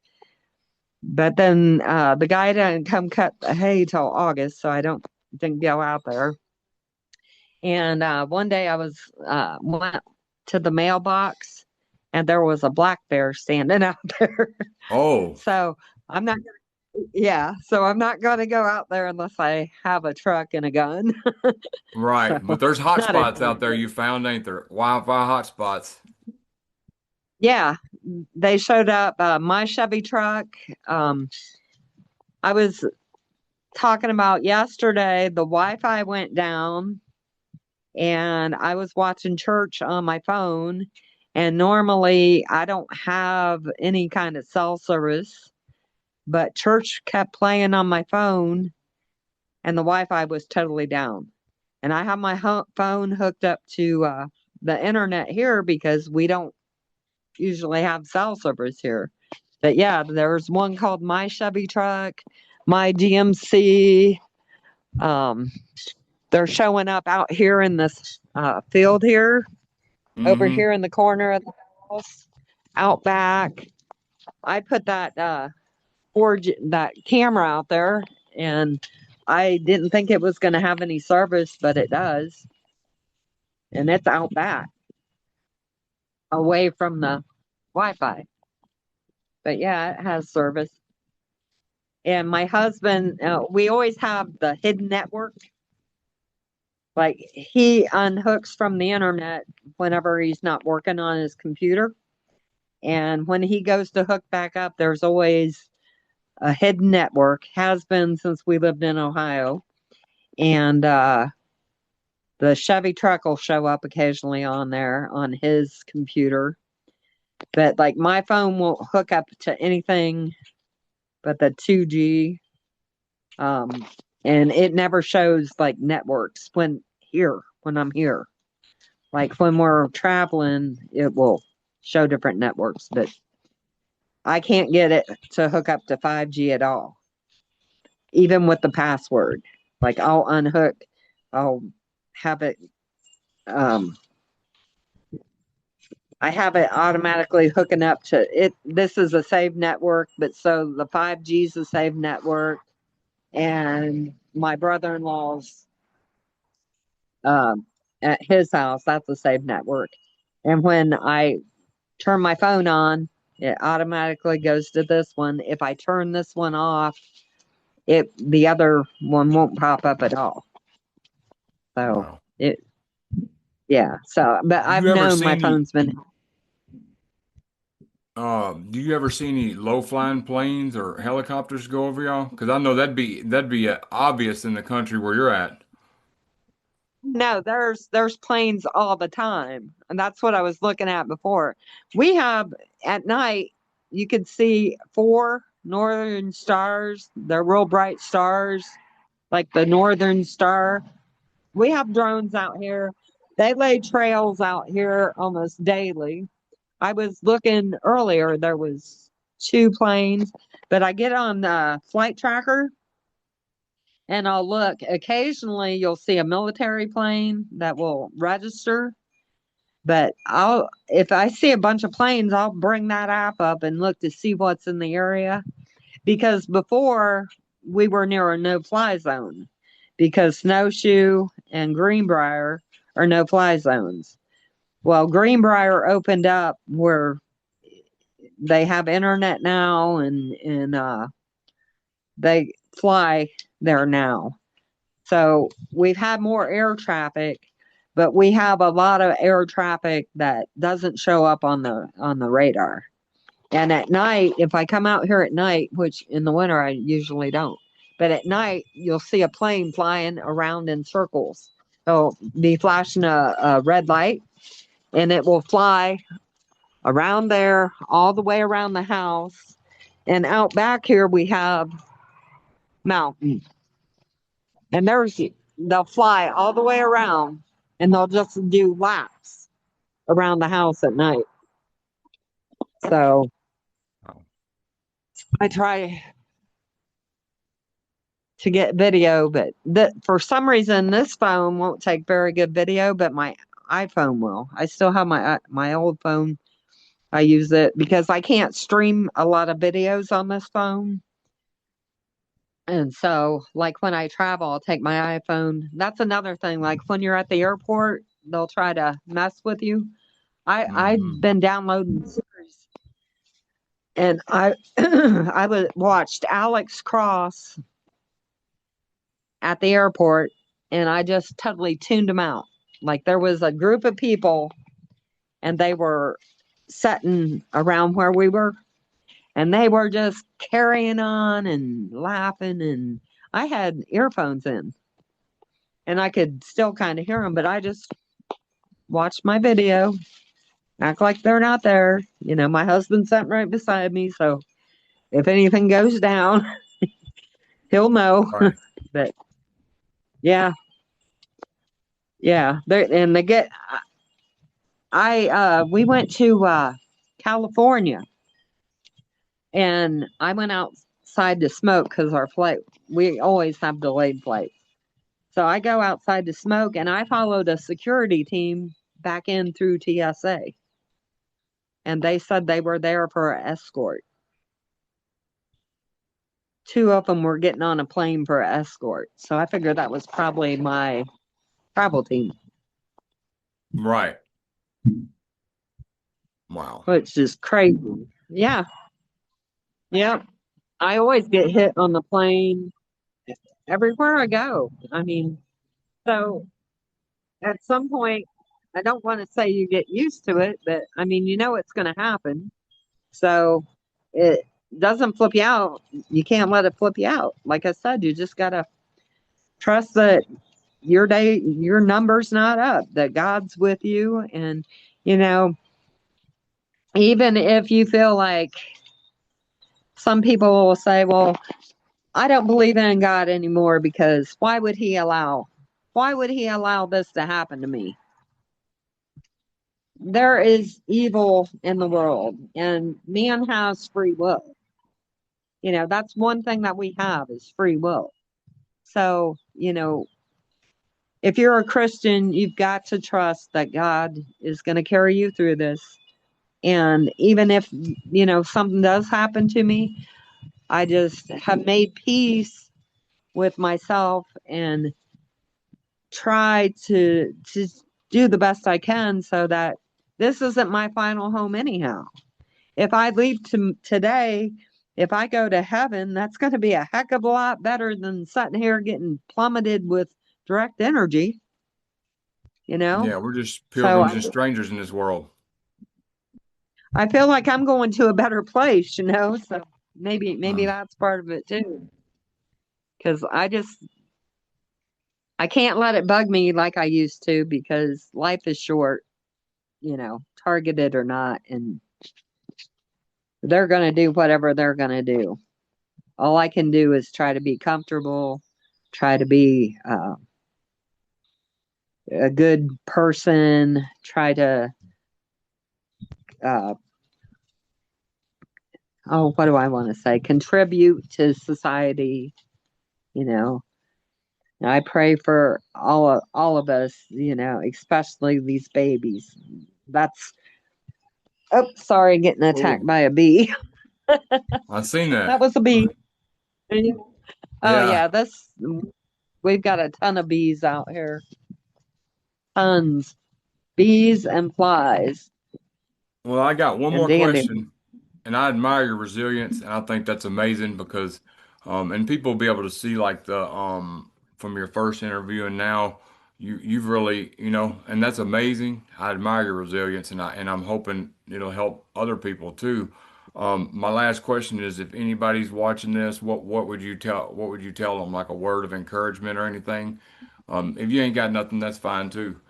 But then the guy didn't come cut the hay till August, so I don't didn't go out there. And one day I went to the mailbox, and there was a black bear standing out there. Oh, So I'm not. Yeah, so I'm not going to go out there unless I have a truck and a gun. Right. So, But there's hot not spots out there intentionally. you found, ain't there? Wi-Fi hot spots. Yeah, they showed up. My Chevy truck. I was talking about yesterday, the Wi-Fi went down, and I was watching church on my phone. And normally I don't have any kind of cell service, but church kept playing on my phone, and the Wi-Fi was totally down. And I have my phone hooked up to the internet here because we don't usually have cell service here. But yeah, there's one called My Chevy Truck, My GMC. Um, they're showing up out here in this field here, over Mm-hmm. here in the corner of the house, out back. I put that that camera out there, and I didn't think it was going to have any service, but it does, and it's out back, away from the Wi-Fi. But yeah, it has service. And my husband, we always have the hidden network. Like he unhooks from the internet whenever he's not working on his computer. And when he goes to hook back up, there's always a hidden network, has been since we lived in Ohio. And the Chevy truck will show up occasionally on there on his computer. But like my phone won't hook up to anything but the 2G. Um, and it never shows like networks when I'm here. Like when we're traveling, it will show different networks, but I can't get it to hook up to 5G at all, even with the password. Like I'll unhook, I'll have it, um, I have it automatically hooking up to it. This is a saved network, but so the 5G is a saved network, and my brother in law's um, at his house, that's a saved network. And when I turn my phone on, it automatically goes to this one. If I turn this one off, the other one won't pop up at all. So Wow. it yeah. So but I've You ever known my seen any phone's been do you ever see any low-flying planes or helicopters go over y'all? Because I know that'd be obvious in the country where you're at. no, there's planes all the time. And that's what I was looking at before. We have at night you could see four northern stars. They're real bright stars, like the northern star. We have drones out here. They lay trails out here almost daily. I was looking earlier, there was two planes, but I get on the flight tracker and I'll look. Occasionally you'll see a military plane that will register, but I'll if I see a bunch of planes, I'll bring that app up and look to see what's in the area because before we were near a no-fly zone because Snowshoe and Greenbrier are no-fly zones. Well, Greenbrier opened up where they have internet now and they fly there now. So we've had more air traffic, but we have a lot of air traffic that doesn't show up on the radar. And at night, if I come out here at night, which in the winter I usually don't, but at night you'll see a plane flying around in circles. It'll be flashing a red light, and it will fly around there all the way around the house. And out back here we have mountains, and they'll fly all the way around, and they'll just do laps around the house at night. So Wow. I try to get video, but for some reason this phone won't take very good video, but my iPhone will. I still have my old phone. I use it because I can't stream a lot of videos on this phone. And so, like when I travel, I'll take my iPhone. That's another thing. Like when you're at the airport, they'll try to mess with you. I've Mm-hmm. been downloading series. And I I was watched Alex Cross at the airport, and I just totally tuned him out. Like there was a group of people, and they were sitting around where we were, and they were just carrying on and laughing, and I had earphones in, and I could still kind of hear them, but I just watched my video, act like they're not there. You know, my husband's sitting right beside me, so if anything goes down, he'll know. Right. But yeah, yeah, and they get. We went to California, and I went outside to smoke because our flight, we always have delayed flights. So I go outside to smoke, and I followed a security team back in through TSA, and they said they were there for an escort. Two of them were getting on a plane for an escort. So I figured that was probably my travel team, Right. Wow. which is crazy. Yeah. Yeah. I always get hit on the plane everywhere I go. I mean, so at some point, I don't want to say you get used to it, but I mean, you know it's going to happen. So it doesn't flip you out. You can't let it flip you out. Like I said, you just got to trust that your number's not up, that God's with you. And, you know, even if you feel like some people will say, well, I don't believe in God anymore because why would he allow this to happen to me? There is evil in the world, and man has free will. You know, that's one thing that we have is free will. So, you know, if you're a Christian, you've got to trust that God is going to carry you through this. And even if, you know, something does happen to me, I just have made peace with myself and try to do the best I can so that this isn't my final home anyhow. If I leave today, if I go to heaven, that's going to be a heck of a lot better than sitting here getting plummeted with direct energy, you know? Yeah, we're just So pilgrims and strangers in this world. I feel like I'm going to a better place, you know? So maybe Mm. that's part of it too. Because I can't let it bug me like I used to because life is short, you know, targeted or not, and they're going to do whatever they're going to do. All I can do is try to be comfortable, try to be a good person, try to, uh, oh, what do I want to say? Contribute to society, you know. I pray for all of us, you know, especially these babies. That's oh, sorry, getting attacked Oh, by a bee. I've seen That that. was a bee. Oh Yeah. yeah, this we've got a ton of bees out here. Tons. Bees and flies Well, I got one and more dandy. question, and I admire your resilience, and I think that's amazing because, and people will be able to see like the from your first interview and now you've really, and that's amazing. I admire your resilience, and I'm hoping it'll help other people too. My last question is, if anybody's watching this, what would you tell them, like a word of encouragement or anything? If you ain't got nothing, that's fine too.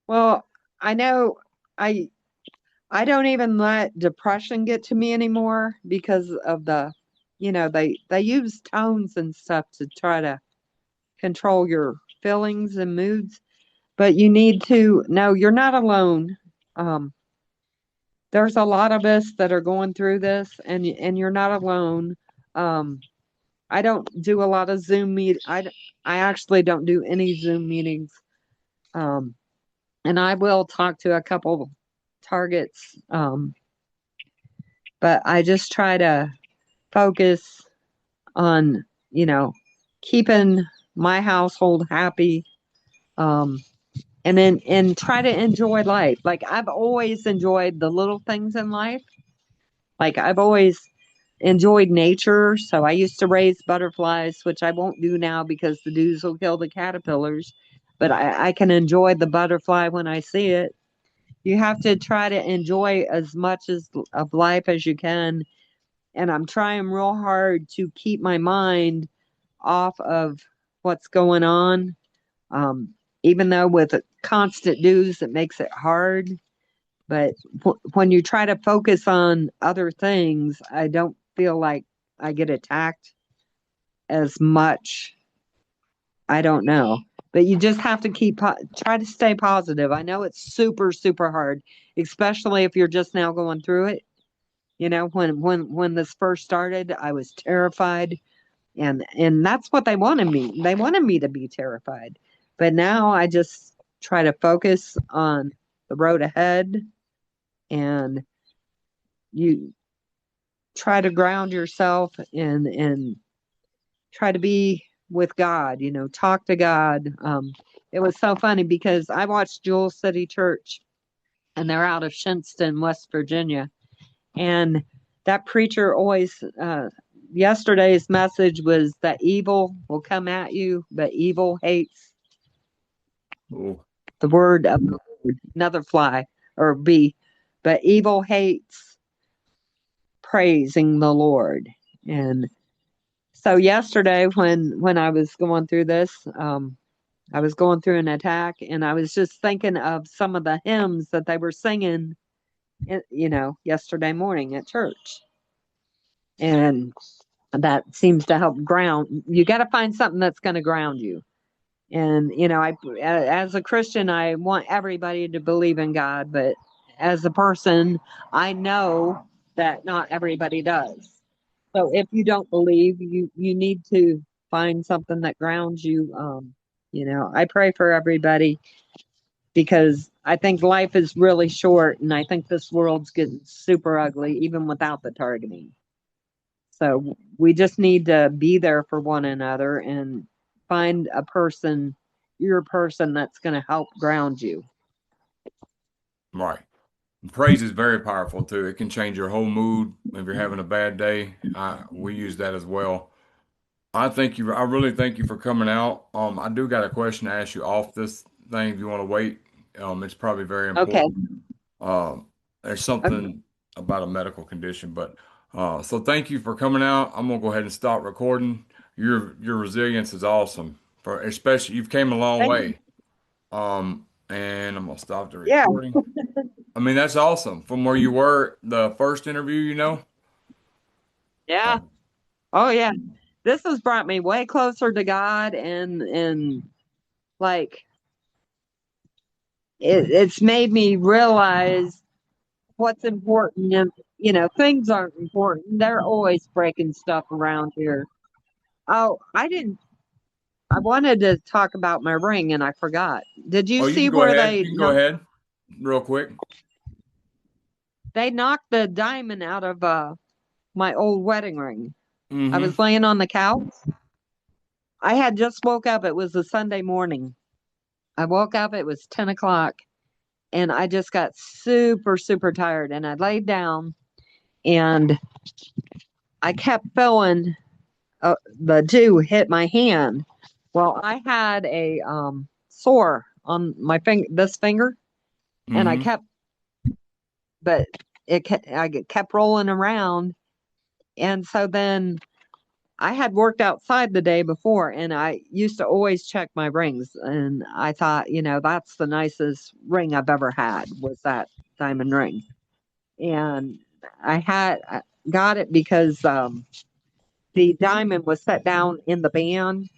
Well, I know I I don't even let depression get to me anymore because of you know, they use tones and stuff to try to control your feelings and moods, but you need to know you're not alone. Um, there's a lot of us that are going through this, and you're not alone. Um, I don't do a lot of I actually don't do any Zoom meetings. Um, and I will talk to a couple targets. But I just try to focus on, you know, keeping my household happy. Um, and try to enjoy life. Like I've always enjoyed the little things in life. Like I've always enjoyed nature. So I used to raise butterflies, which I won't do now because the dews will kill the caterpillars. But I can enjoy the butterfly when I see it. You have to try to enjoy as much as of life as you can. And I'm trying real hard to keep my mind off of what's going on. Um, Even though with constant news, it makes it hard. But when you try to focus on other things, I don't feel like I get attacked as much. I don't know. But you just have to try to stay positive. I know it's super, super hard, especially if you're just now going through it. You know, when this first started, I was terrified, and that's what they wanted me. They wanted me to be terrified. But now I just try to focus on the road ahead, and you try to ground yourself and try to be with God, you know, talk to God. It was so funny because I watched Jewel City Church and they're out of Shinston, West Virginia. And that preacher always, yesterday's message was that evil will come at you, but evil hates Oh, the word of another fly or bee, but evil hates praising the Lord. And so yesterday when I was going through this, I was going through an attack and I was just thinking of some of the hymns that they were singing, you know, yesterday morning at church. And that seems to help ground. You got to find something that's going to ground you. And, you know, as a Christian, I want everybody to believe in God, but as a person, I know that not everybody does. So if you don't believe, you need to find something that grounds you. You know, I pray for everybody because I think life is really short, and I think this world's getting super ugly, even without the targeting. So we just need to be there for one another and find a person, your person that's going to help ground you. right. Praise is very powerful too. It can change your whole mood if you're having a bad day. We use that as well. I really thank you for coming out. I do got a question to ask you off this thing if you want to wait. It's probably very Okay. important. Um, there's Okay. something about a medical condition, but so thank you for coming out. I'm gonna go ahead and stop recording. Your resilience is awesome. For especially you've came a long Thank you. way. And I'm gonna stop the Yeah. recording. I mean, that's awesome. From where you were the first interview, you know. Yeah. Um, Oh, yeah. This has brought me way closer to God and like it's made me realize what's important and you know things aren't important, they're always breaking stuff around here. Oh, I wanted to talk about my ring and I forgot. Did you oh, you see can go where ahead. You can go ahead real quick. they knocked the diamond out of my old wedding ring? I Mm-hmm. was laying on the couch. I had just woke up. It was a Sunday morning. I woke up, it was 10 o'clock, and I just got super, super tired. And I laid down and I kept feeling the dew hit my hand. Well, I had a sore on my this finger, and I Mm-hmm. kept, but I kept rolling around, and so then I had worked outside the day before, and I used to always check my rings, and I thought, you know, that's the nicest ring I've ever had was that diamond ring, and I got it because the diamond was set down in the band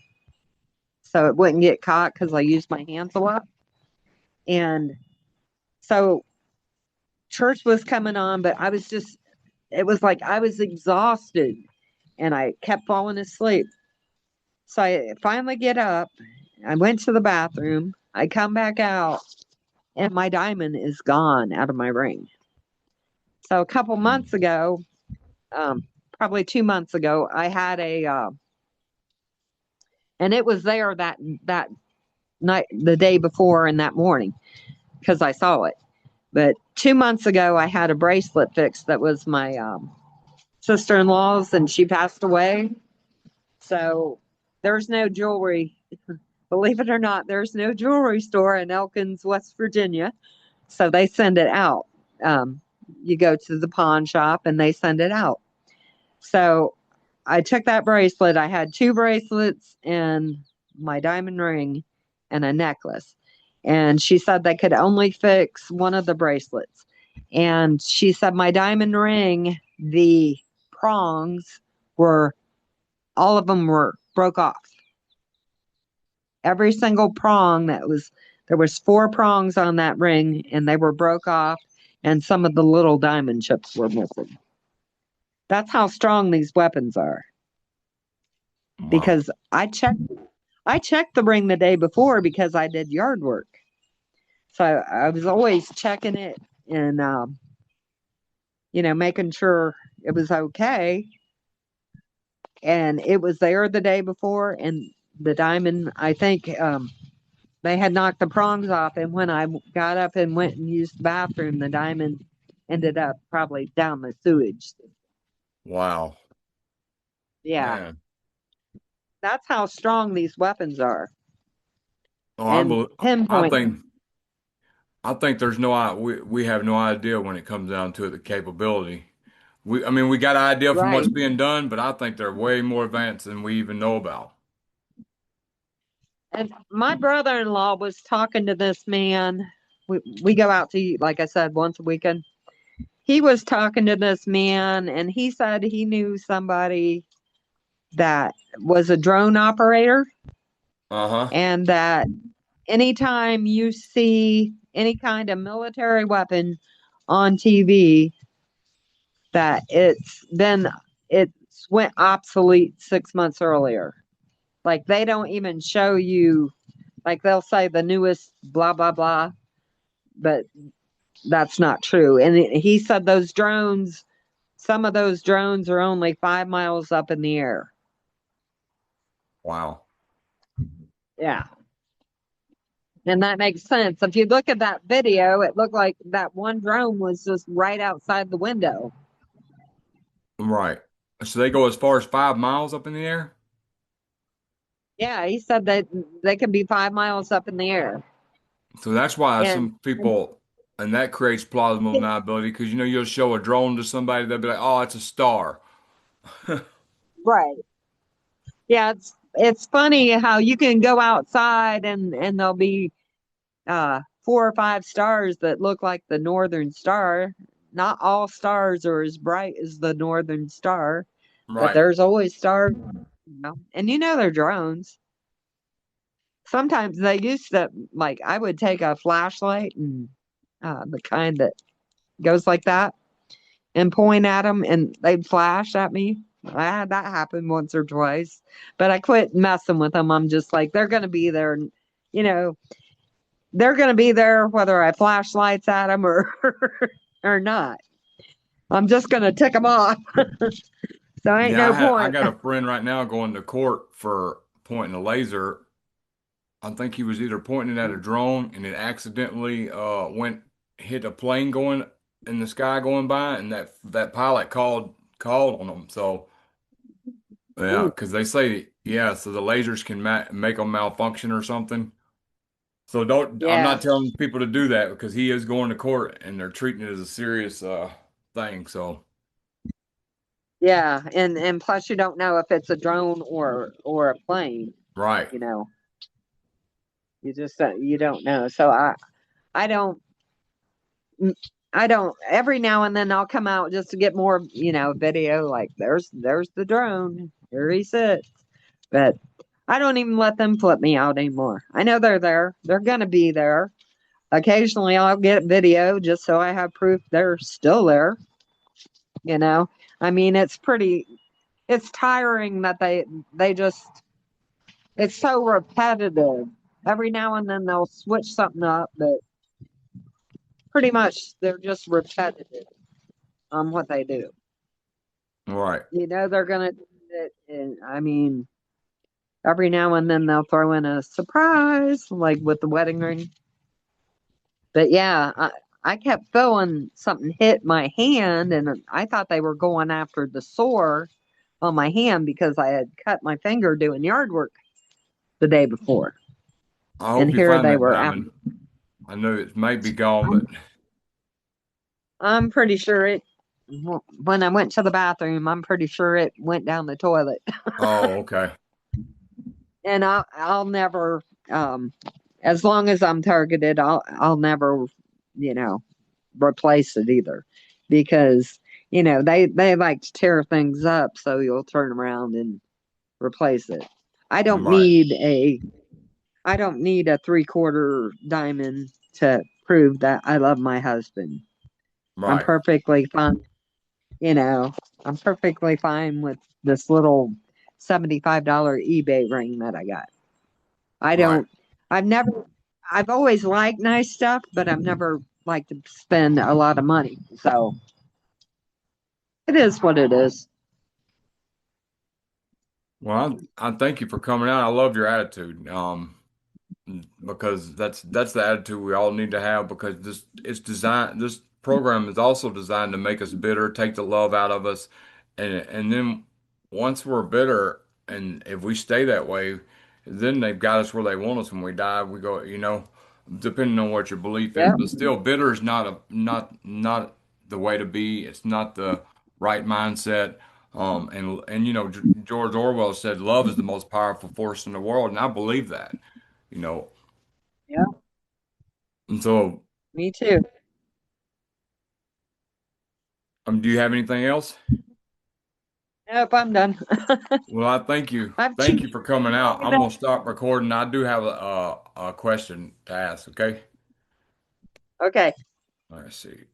so it wouldn't get caught because I used my hands a lot. And so church was coming on, but I was just, it was like I was exhausted and I kept falling asleep. So I finally get up. I went to the bathroom. I come back out and my diamond is gone out of my ring. So a couple months ago, um, probably 2 months ago, I had and it was there that night, the day before and that morning because I saw it. But 2 months ago, I had a bracelet fixed that was my sister-in-law's, and she passed away. So there's no jewelry. Believe it or not, there's no jewelry store in Elkins, West Virginia. So they send it out. Um, you go to the pawn shop and they send it out. So I took that bracelet. I had two bracelets and my diamond ring and a necklace. And she said they could only fix one of the bracelets. And she said my diamond ring, the prongs were, all of them were broke off. Every single prong there was four prongs on that ring and they were broke off and some of the little diamond chips were missing. That's how strong these weapons are. Wow. Because I checked the ring the day before because I did yard work. So I was always checking it and making sure it was okay. And it was there the day before, and the diamond, I think, they had knocked the prongs off, and when I got up and went and used the bathroom, the diamond ended up probably down the sewage. Wow. Yeah, Man. that's how strong these weapons are. Oh, And I pinpoint, think there's we have no idea when it comes down to it, the capability. I mean, we got an idea from right. what's being done, but I think they're way more advanced than we even know about. And my brother-in-law was talking to this man. We go out to eat, like I said, once a weekend. He was talking to this man, and he said he knew somebody that was a drone operator, Uh-huh. and that anytime you see any kind of military weapon on TV, that it's went obsolete 6 months earlier. Like they don't even show you, like they'll say the newest blah blah blah, but that's not true. And he said those drones, some of those drones are only 5 miles up in the air. Wow. Yeah. And that makes sense. If you look at that video, it looked like that one drone was just right outside the window. Right. So they go as far as 5 miles up in the air? Yeah, he said that they can be 5 miles up in the air. So that's why And some people, and that creates plausible deniability because you'll show a drone to somebody, they'll be like, oh, it's a star. right. Yeah, it's funny how you can go outside and there'll be four or five stars that look like the northern star. Not all stars are as bright as the northern star, but Right. there's always stars, and they're drones. Sometimes they used to, like, I would take a flashlight and the kind that goes like that and point at them and they'd flash at me. I had that happen once or twice, but I quit messing with them. I'm just like, they're going to be there. You know, they're going to be there whether I flash lights at them or, or not. I'm just going to tick them off. So ain't Yeah, no I point. got a friend right now going to court for pointing a laser. I think he was either pointing it at a drone and it accidentally went hit a plane going in the sky going by, and that pilot called on them. So yeah, Ooh, because they say yeah, so the lasers can make them malfunction or something. So don't I'm yeah. not telling people to do that because he is going to court and they're treating it as a serious thing. So Yeah. And plus you don't know if it's a drone or a plane, right, you know. You don't know. So I don't mm, I don't every now and then I'll come out just to get more, video like there's the drone. Here he sits. But I don't even let them flip me out anymore. I know they're there. They're gonna be there. Occasionally I'll get video just so I have proof they're still there, you know. I mean it's tiring that they just it's so repetitive. Every now and then they'll switch something up, but pretty much they're just repetitive on what they do. right, They're gonna do it, and I mean, every now and then they'll throw in a surprise, like with the wedding ring. But yeah, I I kept feeling something hit my hand, and I thought they were going after the sore on my hand because I had cut my finger doing yard work the day before. I And hope you here find they that were out. diamond. I know it may be gone, but I'm, I'm pretty sure when I went to the bathroom, I'm pretty sure it went down the toilet. oh, okay. And I'll never, um, as long as I'm targeted, I'll never, you know, replace it either, because they like to tear things up, so you'll turn around and replace it. I don't Right, need a I don't need a 3/4 diamond to prove that I love my husband. I'm right, perfectly fine, you know. I'm perfectly fine with this little $75 eBay ring that I got. I right. don't I've never I've always liked nice stuff, but I've never liked to spend a lot of money. So it is what it is. Well, I thank you for coming out. I love your attitude. Because that's the attitude we all need to have because this program is also designed to make us bitter, take the love out of us, and then once we're bitter and if we stay that way, then they've got us where they want us when we die. We go, depending on what your belief is, Yeah. but still bitter is not the way to be. It's not the right mindset. And George Orwell said love is the most powerful force in the world, and I believe that. You know, Yeah. and so, Me too. do you have anything else? Nope, I'm done. Well, I thank you. I've Thank chewed you for coming out. long I'm enough. gonna stop recording. I do have a question to ask. Okay. Okay. Let's see.